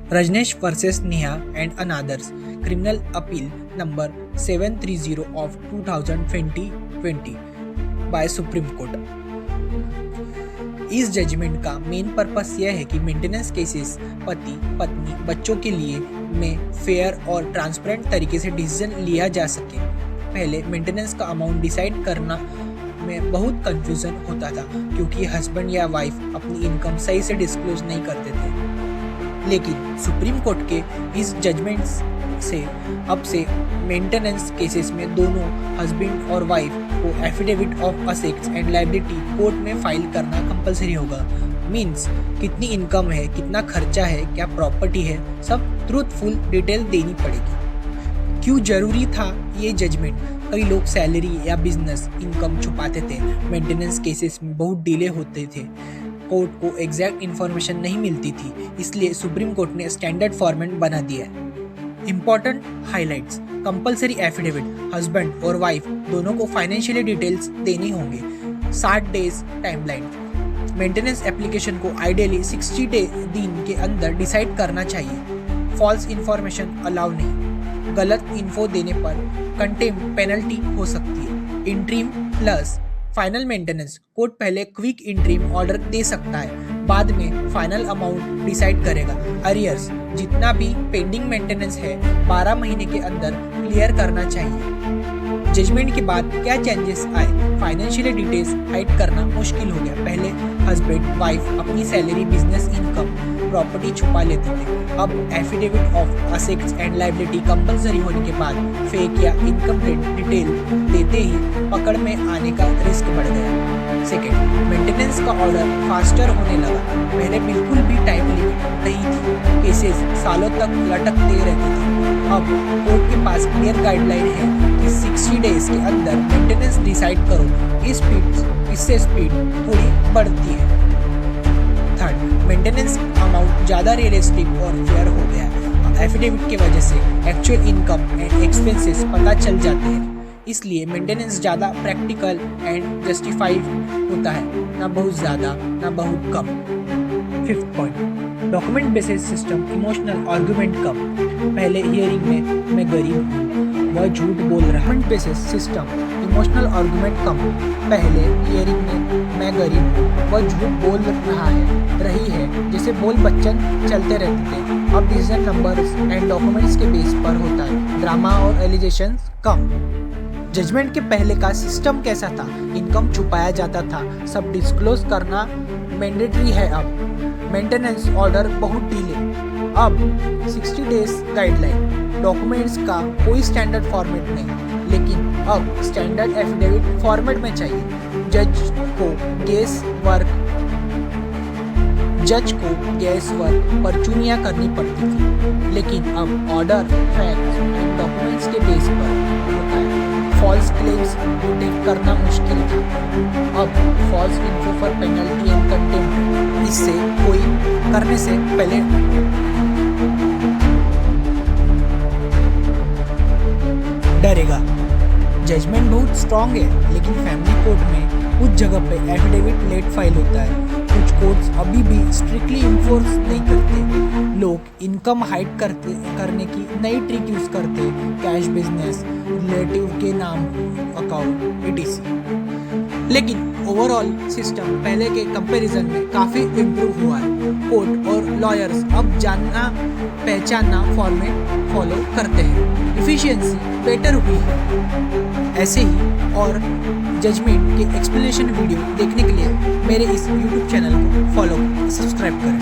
Rajneesh versus Neha and Another's Criminal Appeal number 730 of 2020 by Supreme Court। इस judgement का main purpose यह है कि मेंटेनेंस केसेस पति पत्नी बच्चों के लिए में फेयर और ट्रांसपेरेंट तरीके से डिसीजन लिया जा सके। पहले मेंटेनेंस का अमाउंट डिसाइड करना में बहुत कंफ्यूजन होता था क्योंकि हस्बैंड या वाइफ अपनी इनकम सही से डिस्क्लोज नहीं करते थे, लेकिन सुप्रीम कोर्ट के इस जजमेंट से अब से मेंटेनेंस केसेस में दोनों हस्बैंड और वाइफ को affidavit of assets and liability court में फाइल करना कंपलसरी होगा। मींस कितनी इनकम है, कितना खर्चा है, क्या प्रॉपर्टी है, सब ट्रूथफुल डिटेल देनी पड़ेगी। क्यों जरूरी था ये जजमेंट? कई लोग सैलरी या बिजनेस इनकम छुपाते थे, मेंटेनेंस केसेस में बहुत डिले होते थे, कोर्ट को एग्जैक्ट इन्फॉर्मेशन नहीं मिलती थी, इसलिए सुप्रीम कोर्ट ने स्टैंडर्ड फॉर्मेट बना दिया है। Important highlights: compulsory affidavit, husband और वाइफ दोनों को फाइनेंशियली डिटेल्स देने होंगे। 60 डेज टाइमलाइन, मेंटेनेंस एप्लीकेशन को आइडियली 60 दिन के अंदर डिसाइड करना चाहिए। फॉल्स इन्फॉर्मेशन अलाउ नहीं, गलत इन्फो देने पर कंटेम्प्ट पेनल्टी हो सकती है। Interim plus final maintenance, court पहले क्विक इंट्रीम ऑर्डर दे सकता है, बाद में फाइनल अमाउंट डिसाइड करेगा। अरियर्स, जितना भी पेंडिंग मेंटेनेंस है 12 महीने के अंदर क्लियर करना चाहिए। जजमेंट के बाद क्या चेंजेस आए? फाइनेंशियल डिटेल्स हाइड करना मुश्किल हो गया। पहले हस्बैंड वाइफ अपनी सैलरी, बिजनेस इनकम, प्रॉपर्टी छुपा लेते थे। अब affidavit of assets and liability compulsory होने के बाद फेक या इनकम्प्लीट डिटेल देते ही पकड़ में आने का रिस्क बढ़ गया। सेकेंड, मेंटेनेंस का ऑर्डर फास्टर होने लगा। पहले बिल्कुल भी टाइम लिमिट नहीं थी, केसेस सालों तक लटकते रहते थे। अब कोर्ट के पास क्लियर गाइडलाइन है कि 60 डेज के अंदर मेंटेनेंस डिसाइड करो। इससे स्पीड थोड़ी बढ़ती है। थर्ड, मेंटेनेंस अमाउंट ज़्यादा रियलिस्टिक और फेयर हो गया है। एफिडेविट की वजह से एक्चुअल इनकम एंड एक्सपेंसेस पता चल जाते हैं, इसलिए मेंटेनेंस ज़्यादा प्रैक्टिकल एंड जस्टिफाइड होता है, ना बहुत ज़्यादा ना बहुत कम। Fifth point, document basis system emotional argument कम। पहले हियरिंग में मैं गरीब हूँ, वह झूठ बोल रहा है। Document basis system emotional argument कम। पहले हियरिंग में मैं गरीब हूँ, वह झूठ बोल रही है जैसे बोल बच्चन चलते रहते थे। अब डिसीजन नंबर्स एंड डॉक्यूमेंट्स के बेस पर होता है, ड्रामा और एलिगेशंस कम। जजमेंट के पहले का सिस्टम कैसा था? इनकम छुपाया जाता था, सब डिस्क्लोज करना मैंडेटरी है। अब मेंटेनेंस ऑर्डर बहुत डिले। अब 60 डेज गाइडलाइन, डॉक्यूमेंट्स का कोई स्टैंडर्ड फॉर्मेट नहीं, लेकिन अब स्टैंडर्ड एफिडेविट फॉर्मेट में चाहिए। जज को गैस वर्क परचूनियाँ करनी पड़ती थी, लेकिन अब ऑर्डर फैक्ट्स एंड डॉक्यूमेंट्स के बेस पर होता है। फॉल्स क्लेम्स डिटेक्ट करना मुश्किल था। अब false info for penalty and contempt, इससे कोई करने से पहले डरेगा। जजमेंट बहुत स्ट्रॉन्ग है, लेकिन फैमिली कोर्ट में कुछ जगह पे एफिडेविट लेट फाइल होता है। कुछ कोर्ट्स अभी भी स्ट्रिक्टली इन्फोर्स नहीं करते। लोग इनकम हाइड करने की नई ट्रिक यूज करते, कैश बिजनेस, रिलेटिव के नाम अकाउंट etc। लेकिन ओवरऑल सिस्टम पहले के कंपैरिजन में काफ़ी इम्प्रूव हुआ है। कोर्ट और लॉयर्स अब जानना पहचानना फॉर्मेट फॉलो करते हैं, इफिशिएंसी बेटर हुई है। ऐसे ही और जजमेंट के एक्सप्लेनेशन वीडियो देखने के लिए मेरे इस YouTube चैनल को फॉलो सब्सक्राइब करें।